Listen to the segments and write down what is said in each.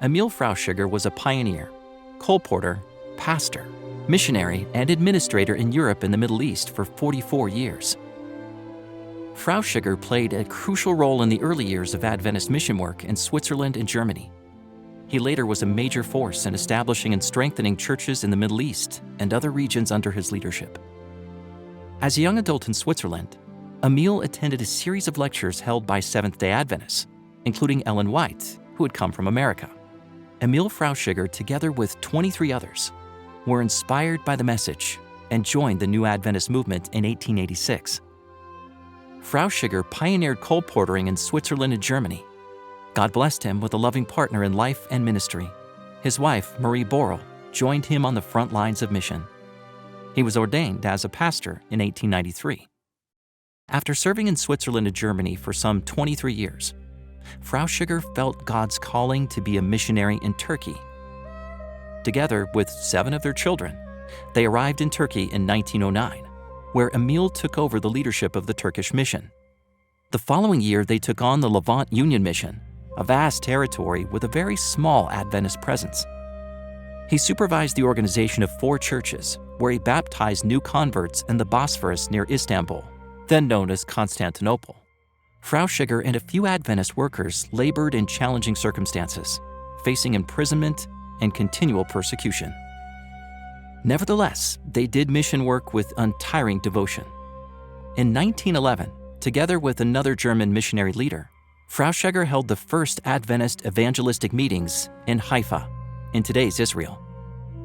Emil Frauschüger was a pioneer, colporteur, pastor, missionary, and administrator in Europe and the Middle East for 44 years. Frauschüger played a crucial role in the early years of Adventist mission work in Switzerland and Germany. He later was a major force in establishing and strengthening churches in the Middle East and other regions under his leadership. As a young adult in Switzerland, Emil attended a series of lectures held by Seventh-day Adventists, including Ellen White, who had come from America. Emil Frauschüger, together with 23 others, were inspired by the message and joined the New Adventist movement in 1886. Frauschüger pioneered colporteuring in Switzerland and Germany. God blessed him with a loving partner in life and ministry. His wife, Marie Borel, joined him on the front lines of mission. He was ordained as a pastor in 1893. After serving in Switzerland and Germany for some 23 years, Frauschüger felt God's calling to be a missionary in Turkey. Together with 7 of their children, they arrived in Turkey in 1909, where Emil took over the leadership of the Turkish mission. The following year, they took on the Levant Union Mission, a vast territory with a very small Adventist presence. He supervised the organization of 4 churches, where he baptized new converts in the Bosphorus near Istanbul, then known as Constantinople. Frauschüger and a few Adventist workers labored in challenging circumstances, facing imprisonment and continual persecution. Nevertheless, they did mission work with untiring devotion. In 1911, together with another German missionary leader, Frauschüger held the first Adventist evangelistic meetings in Haifa, in today's Israel.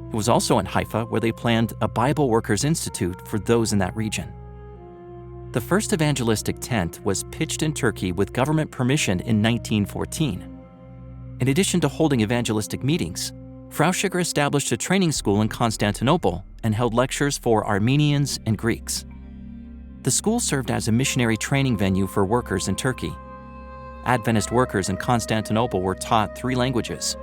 It was also in Haifa where they planned a Bible Workers Institute for those in that region. The first evangelistic tent was pitched in Turkey with government permission in 1914. In addition to holding evangelistic meetings, Frauschüger established a training school in Constantinople and held lectures for Armenians and Greeks. The school served as a missionary training venue for workers in Turkey. Adventist workers in Constantinople were taught 3 languages,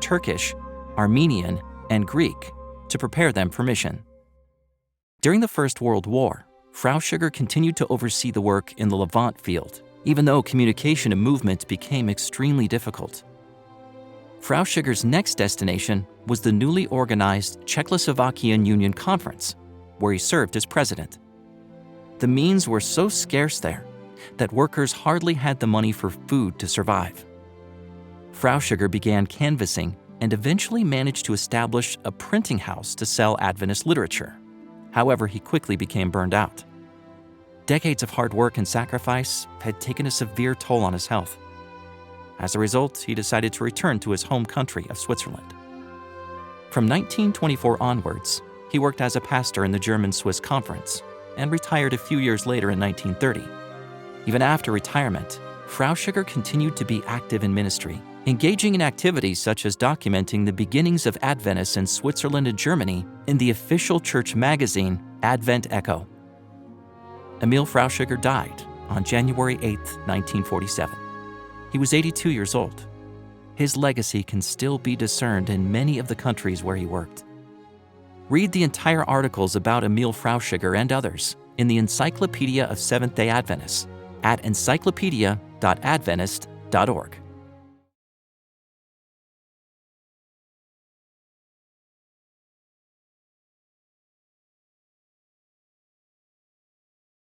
Turkish, Armenian, and Greek, to prepare them for mission. During the First World War, Frauschüger continued to oversee the work in the Levant field, even though communication and movement became extremely difficult. Frauschüger's next destination was the newly organized Czechoslovakian Union Conference, where he served as president. The means were so scarce there that workers hardly had the money for food to survive. Frauschüger began canvassing and eventually managed to establish a printing house to sell Adventist literature. However, he quickly became burned out. Decades of hard work and sacrifice had taken a severe toll on his health. As a result, he decided to return to his home country of Switzerland. From 1924 onwards, he worked as a pastor in the German-Swiss Conference and retired a few years later in 1930. Even after retirement, Frauschüger continued to be active in ministry, engaging in activities such as documenting the beginnings of Adventists in Switzerland and Germany in the official church magazine Advent Echo. Emil Frauschüger died on January 8, 1947. He was 82 years old. His legacy can still be discerned in many of the countries where he worked. Read the entire articles about Emil Frauschüger and others in the Encyclopedia of Seventh-day Adventists at encyclopedia.adventist.org.